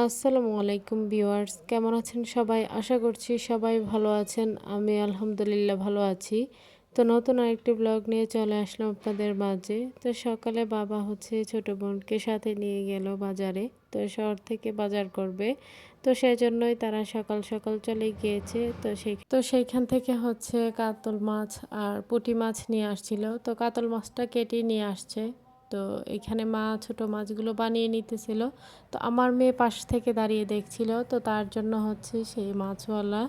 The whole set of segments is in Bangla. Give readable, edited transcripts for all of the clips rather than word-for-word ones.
আসসালামু আলাইকুম ভিউয়ার্স, কেমন আছেন সবাই? আশা করছি সবাই ভালো আছেন। আমি আলহামদুলিল্লাহ ভালো আছি। তো নতুন আরেকটি ব্লগ নিয়ে চলে আসলাম আপনাদের মাঝে। তো সকালে বাবা ছোট বোনকে সাথে নিয়ে গেল বাজারে। তো শহর থেকে বাজার করবে। তো সেজন্যই তারা সকাল সকাল চলে গিয়েছে। তো সেইখান থেকে কাতল মাছ আর পুঁটি মাছ নিয়ে আসছিল। তো কাতল মাছটা কেটে নিয়ে আসছে। তো এখানে মা ছোট মাছগুলো বানিয়ে নিতেছিল। তো আমার মেয়ে পাশ থেকে দাঁড়িয়ে দেখছিল। তো তার জন্য সেই মাছওয়ালা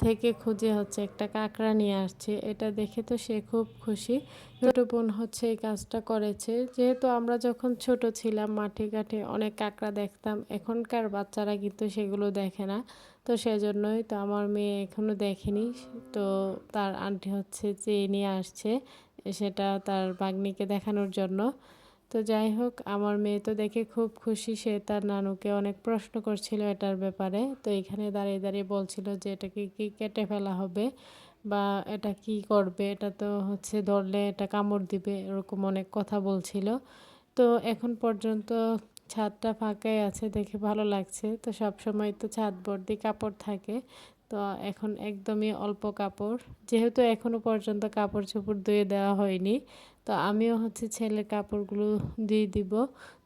থেকে খুঁজে একটা কাঁকড়া নিয়ে আসছে। এটা দেখে তো সে খুব খুশি। ছোট বোন এই কাজটা করেছে। যেহেতু আমরা যখন ছোট ছিলাম মাঠে ঘাটে অনেক কাঁকড়া দেখতাম। এখনকার বাচ্চারা কিন্তু সেগুলো দেখে না। তো সেজন্যই তো আমার মেয়ে এখনো দেখেনি। তো তার আন্টি চেয়ে নিয়ে আসছে সেটা তার ভাগ্নিকে দেখানোর জন্য। তো যাই হোক, আমার মেয়ে তো দেখে খুব খুশি। সে তার নানুকে অনেক প্রশ্ন করছিল এটার ব্যাপারে। তো এখানে দাঁড়িয়ে দাঁড়িয়ে বলছিল যে এটাকে কি কেটে ফেলা হবে বা এটা কি করবে, এটা তো ধরলে এটা কামড় দিবে, এরকম অনেক কথা বলছিল। তো এখন পর্যন্ত ছাদটা ফাঁকাই আছে, দেখে ভালো লাগছে। তো সব সময় তো ছাদ ভর্তি কাপড় থাকে। তো এখন একদমই অল্প কাপড়, যেহেতু এখনো পর্যন্ত কাপড় চোপড় ধুয়ে দেওয়া হয়নি। তো আমিও ছেলের কাপড়গুলো দিয়ে দিব।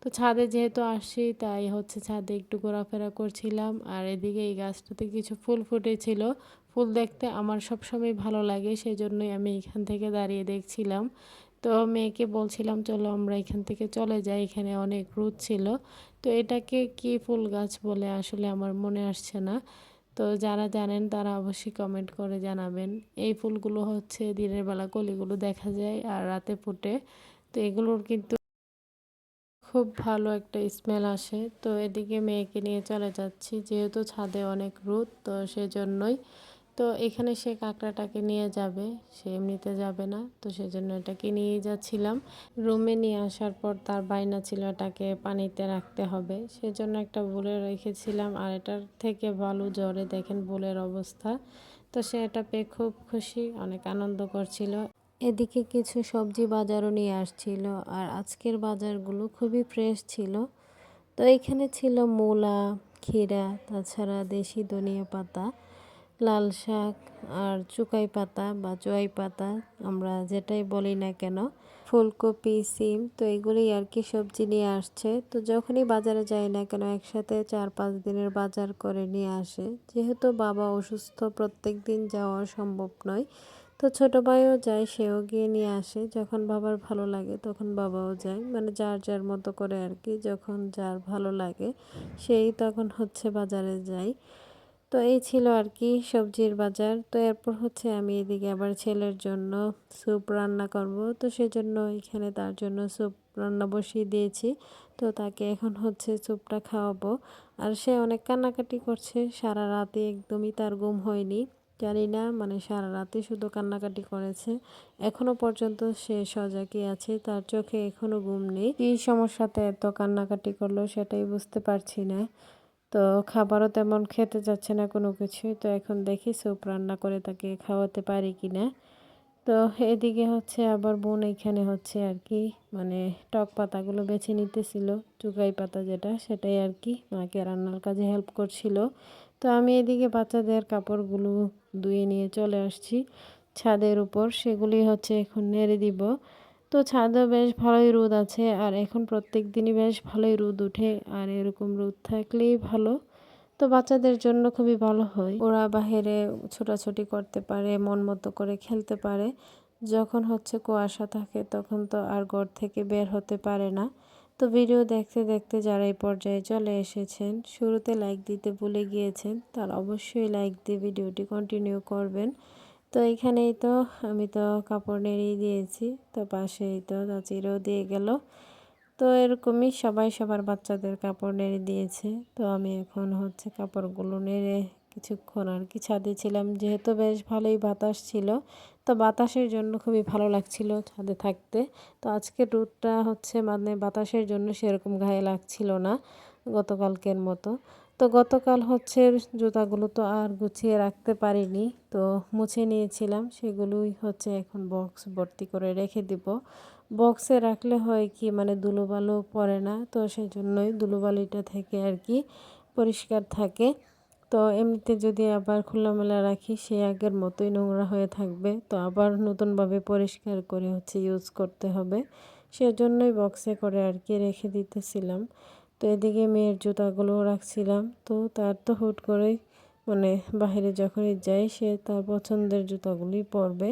তো ছাদে যেহেতু আসি তাই ছাদে একটু ঘোরাফেরা করছিলাম। আর এদিকে এই গাছটাতে কিছু ফুল ফুটেছিল। ফুল দেখতে আমার সবসময় ভালো লাগে, সেই জন্যই আমি এখান থেকে দাঁড়িয়ে দেখছিলাম। তো মেয়েকে বলছিলাম চলো আমরা এখান থেকে চলে যাই, এখানে অনেক রোদ ছিল। তো এটাকে কি ফুল গাছ বলে আসলে আমার মনে আসছে না। তো যারা জানেন তারা অবশ্যই কমেন্ট করে জানাবেন। এই ফুলগুলো দিনের বেলা কলিগুলো দেখা যায় আর রাতে ফুটে। তো এগুলোর কিন্তু খুব ভালো একটা স্মেল আসে। তো এদিকে মেয়েকে নিয়ে চলে যাচ্ছি, যেহেতু ছাদে অনেক রোদ, তো সেজন্যই। তো এখানে সে কাঁকড়াটাকে নিয়ে যাবে, সে এমনিতে যাবে না। তো সেজন্য এটাকে নিয়ে যাচ্ছিলাম। রুমে নিয়ে আসার পর তার বায়না ছিল এটাকে পানিতে রাখতে হবে, সেজন্য একটা বুলে রেখেছিলাম। আর এটার থেকে বালু জ্বরে দেখেন বুলের অবস্থা। তো সে এটা পেয়ে খুব খুশি, অনেক আনন্দ করছিল। এদিকে কিছু সবজি বাজারও নিয়ে আসছিল। আর আজকের বাজারগুলো খুবই ফ্রেশ ছিল। তো এখানে ছিল মূলা, ক্ষীরা, তাছাড়া দেশি ধনিয়া পাতা, লাল শাক আর চুকাই পাতা বা জোয়াই পাতা, আমরা যেটাই বলি না কেন, ফুলকপি, সিম। তো এগুলি আর কি সবজি নিয়ে আসছে। তো যখনই বাজারে যাই না কেন একসাথে 4-5 দিনের বাজার করে নিয়ে আসে। যেহেতু বাবা অসুস্থ, প্রত্যেক দিন যাওয়া সম্ভব নয়। তো ছোট ভাইও যায়, সেও গিয়ে নিয়ে আসে। যখন বাবার ভালো লাগে তখন বাবাও যায়, মানে যার যার মতো করে আর কি। যখন যার ভালো লাগে সেই তখন বাজারে যায়। তো এই ছিল আর কি সবজির বাজার। তো এরপর আমি এদিকে আবার ছেলের জন্য স্যুপ রান্না করব। তো সেজন্য এখানে তার জন্য স্যুপ রান্না বসিয়ে দিয়েছি। তো তাকে এখন স্যুপটা খাওয়াবো। আর সে অনেক কান্নাকাটি করছে, সারা রাতে একদমই তার ঘুম হয়নি। জানি না, মানে সারা রাতে শুধু কান্নাকাটি করেছে। এখনো পর্যন্ত সে সজাগই আছে, তার চোখে এখনো ঘুম নেই। কি সমস্যাতে এত কান্নাকাটি করলো সেটাই বুঝতে পারছি না। তো খাবারও তেমন খেতে যাচ্ছে না কোনো কিছুই। তো এখন দেখি স্যুপ রান্না করে তাকে খাওয়াতে পারি কিনা। তো এদিকে আবার বোন এখানে আর কি, মানে টক পাতাগুলো বেছে নিতেছিল, চুকাই পাতা যেটা, সেটাই আর কি মাকে রান্নার কাজে হেল্প করছিল। তো আমি এদিকে বাচ্চাদের কাপড়গুলো ধুয়ে নিয়ে চলে আসছি ছাদের উপর, সেগুলি এখন নেড়ে দিব। তো ছাদেও বেশ ভালোই রোদ আছে, আর এখন প্রত্যেক দিনই বেশ ভালোই রোদ ওঠে। আর এরকম রোদ থাকলেই ভালো। তো বাচ্চাদের জন্য খুবই ভালো হয়, ওরা বাহিরে ছোটাছুটি করতে পারে, মন মতো করে খেলতে পারে। যখন কুয়াশা থাকে তখন তো আর ঘর থেকে বের হতে পারে না। তো ভিডিও দেখতে দেখতে যারা এই পর্যায়ে চলে এসেছেন, শুরুতে লাইক দিতে ভুলে গিয়েছেন, তার অবশ্যই লাইক দিয়ে ভিডিওটি কন্টিনিউ করবেন। তো এইখানেই তো আমি তো কাপড় নেড়েই দিয়েছি। তো পাশেই তো চাচিরও দিয়ে গেল। তো এরকমই সবাই সবার বাচ্চাদের কাপড় নেড়ে দিয়েছে। তো আমি এখন কাপড়গুলো নেড়ে কিছুক্ষণ আর কি ছাদে ছিলাম, যেহেতু বেশ ভালোই বাতাস ছিল। তো বাতাসের জন্য খুবই ভালো লাগছিল ছাদে থাকতে। তো আজকে রোদটা মানে বাতাসের জন্য সেরকম গায়ে লাগছিল না গতকালকের মতো। তো গতকাল জুতাগুলো তো আর গুছিয়ে রাখতে পারিনি, তো মুছে নিয়েছিলাম। সেগুলোই এখন বক্স ভর্তি করে রেখে দিব। বক্সে রাখলে হয় কি, মানে ধুলোবালু পড়ে না। তো সেই জন্যই ধুলোবালিটা থেকে আর কি পরিষ্কার থাকে। তো এমনিতে যদি আবার খোলামেলা রাখি সে আগের মতোই নোংরা হয়ে থাকবে। তো আবার নতুনভাবে পরিষ্কার করে ইউজ করতে হবে। সেজন্যই বক্সে করে আর কি রেখে দিতেছিলাম। তো এদিকে মেয়ের জুতাগুলোও রাখছিলাম। তো তার তো হুট করেই মানে বাহিরে যখনই যায় সে তার পছন্দের জুতাগুলোই পরবে।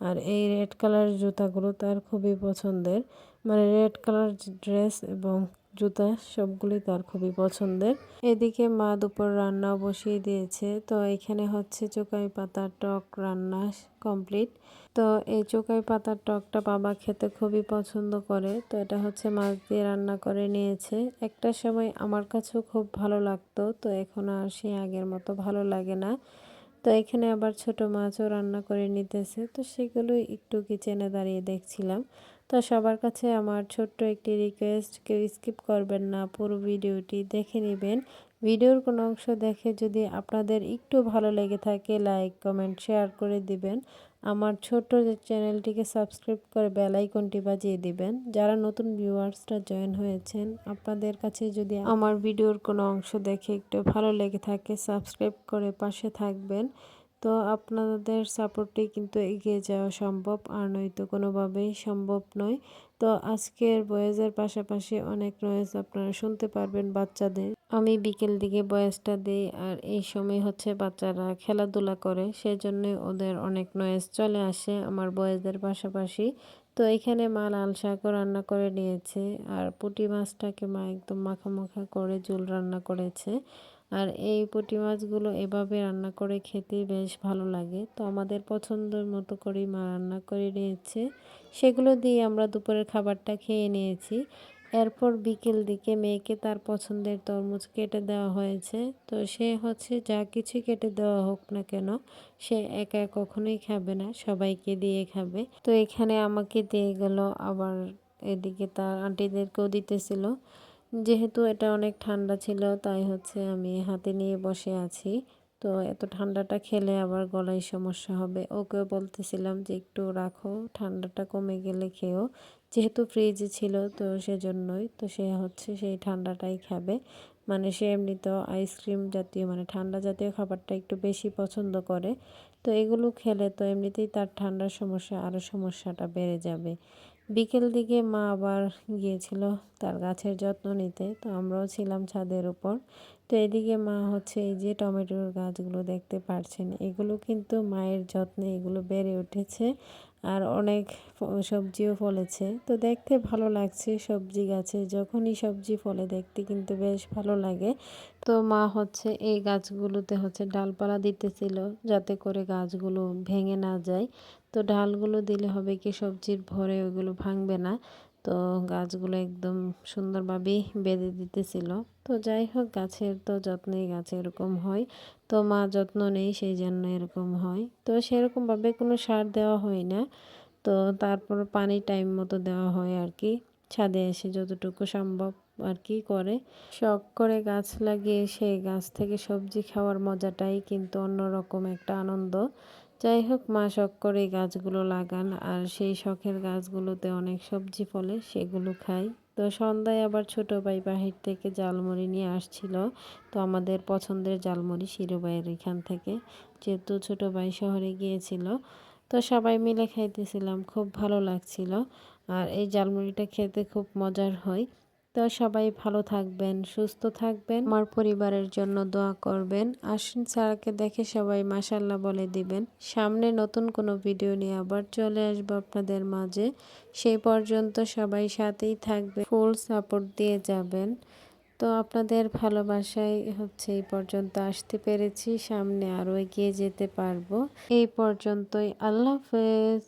আর এই রেড কালার জুতাগুলো তার খুবই পছন্দের। মানে রেড কালার ড্রেস এবং জুতা সবগুলোই তার খুবই পছন্দের। এদিকে মা দুপুর রান্নাও বসিয়ে দিয়েছে। তো এখানে হচ্ছে চুকাই পাতার টক রান্না কমপ্লিট। তো এই চুকাই পাতার টকটা বাবা খেতে খুবই পছন্দ করে। তো এটা হচ্ছে মাছ দিয়ে রান্না করে নিয়েছে। একটা সময় আমার কাছেও খুব ভালো লাগতো, তো এখন আর সে আগের মতো ভালো লাগে না। তো এখানে আবার ছোট মাছও রান্না করে নিতেছে, তো সেগুলো একটু কিচেনে দাঁড়িয়ে দেখছিলাম। তো সবার কাছে আমার ছোট্ট একটি রিকোয়েস্ট, কেউ স্কিপ করবেন না, পুরো ভিডিওটি দেখে নেবেন। ভিডিওর কোনো অংশ দেখে যদি আপনাদের একটু ভালো লেগে থাকে লাইক কমেন্ট শেয়ার করে দিবেন। আমার ছোট্ট চ্যানেলটিকে সাবস্ক্রাইব করে বেল আইকনটি বাজিয়ে দিবেন। যারা নতুন ভিউয়ার্সরা জয়েন হয়েছেন আপনাদের কাছে যদি আমার ভিডিওর কোনো অংশ দেখে একটু ভালো লেগে থাকে সাবস্ক্রাইব করে পাশে থাকবেন। তো আপনাদের সাপোর্টেই কিন্তু এগিয়ে যাওয়া সম্ভব, আর নয়তো কোনোভাবেই সম্ভব নয়। তো আজকের ভয়েসের পাশাপাশি অনেক নয়েজ আপনারা শুনতে পারবেন বাচ্চাদের। আমি বিকেল দিকে ভয়েসটা দিই আর এই সময় হচ্ছে বাচ্চারা খেলাধুলা করে, সেজন্য ওদের অনেক নয়েজ চলে আসে আমার ভয়েসের পাশাপাশি। তো এখানে মা লাল শাকও রান্না করে নিয়েছে আর পুঁটি মাছটাকে মা একদম মাখা মাখা করে ঝোল রান্না করেছে। আর এই পুঁটি মাছগুলো এভাবে রান্না করে খেতে বেশ ভালো লাগে। তো আমাদের পছন্দের মতো করেই মা রান্না করে নিয়েছে, সেগুলো দিয়ে আমরা দুপুরের খাবারটা খেয়ে নিয়েছি। এরপর বিকেল দিকে মেয়েকে তার পছন্দের তরমুজ কেটে দেওয়া হয়েছে। তো সে হচ্ছে যা কিছু কেটে দেওয়া হোক না কেন সে একা কখনোই খাবে না, সবাইকে দিয়ে খাবে। তো এখানে আমাকে দিয়ে গেল, আবার এদিকে তার আন্টিদেরকেও দিতেছিল। যেহেতু এটা অনেক ঠান্ডা ছিল তাই হচ্ছে আমি হাতে নিয়ে বসে আছি। তো এত ঠান্ডাটা খেলে আবার গলায় সমস্যা হবে। ওকেও বলতেছিলাম যে একটু রাখো, ঠান্ডাটা কমে গেলে খেও। যেহেতু ফ্রিজে ছিল তো সেজন্যই। তো সে হচ্ছে সেই ঠান্ডাটাই খাবে। মানে সে এমনিতেও আইসক্রিম জাতীয় মানে ঠান্ডা জাতীয় খাবারটা একটু বেশি পছন্দ করে। তো এগুলো খেলে তো এমনিতেই তার ঠান্ডার সমস্যা আরও সমস্যাটা বেড়ে যাবে। বিকেল দিকে মা আবার গিয়েছিল তার গাছের যত্ন নিতে, তো আমরাও ছিলাম ছাদের উপর। তো এদিকে মা হচ্ছে এই যে টমেটোর গাছগুলো দেখতে পারছেন, এগুলো কিন্তু মায়ের যত্নে এগুলো বেড়ে উঠেছে আর অনেক সবজিও ফলেছে। তো দেখতে ভালো লাগছে, সবজি গাছে যখনই সবজি ফলে দেখতে কিন্তু বেশ ভালো লাগে। তো মা হচ্ছে এই গাছগুলোতে হচ্ছে ডালপালা দিতেছিল যাতে করে গাছগুলো ভেঙে না যায়। তো ডালগুলো দিলে হবে কি সবজির ভরে ওগুলো ভাঙবে না। তো গাছগুলো একদম সুন্দরভাবেই বেঁধে দিতেছিল। তো যাই হোক গাছের তো যত্নেই গাছে এরকম হয়। তো মা যত্ন নেই সেই জন্য এরকম হয়। তো সেরকমভাবে কোনো সার দেওয়া হয় না। তো তারপর পানি টাইম মতো দেওয়া হয় আর কি। ছাদে এসে যতটুকু সম্ভব আর কি করে শখ করে গাছ লাগিয়ে সেই গাছ থেকে সবজি খাওয়ার মজাটাই কিন্তু অন্যরকম একটা আনন্দ। যাই হোক মা শখ করে গাছগুলো লাগান আর সেই শখের গাছগুলোতে অনেক সবজি ফলে সেগুলো খাই। তো সন্ধ্যায় আবার ছোট ভাই বাহির থেকে জালমুড়ি নিয়ে আসছিল। তো আমাদের পছন্দের জালমুড়ি শিরো ভাইয়ের এখান থেকে, যেহেতু ছোট ভাই শহরে গিয়েছিল। তো সবাই মিলে খাইতেছিলাম, খুব ভালো লাগছিল। আর এই জালমুড়িটা খেতে খুব মজার হয়। তো সবাই ভালো থাকবেন, সুস্থ থাকবেন, আমার পরিবারের জন্য দোয়া করবেন। আশ্বিন ছাড়াকে দেখে সবাই মাশাল্লাহ বলে দিবেন। সামনে নতুন কোনো ভিডিও নিয়ে আবার চলে আসবো আপনাদের মাঝে। সেই পর্যন্ত সবাই সাথেই থাকবে, ফুল সাপোর্ট দিয়ে যাবেন। তো আপনাদের ভালোবাসায় হচ্ছে এই পর্যন্ত আসতে পেরেছি, সামনে আরও এগিয়ে যেতে পারবো। এই পর্যন্তই, আল্লাহ হাফেজ।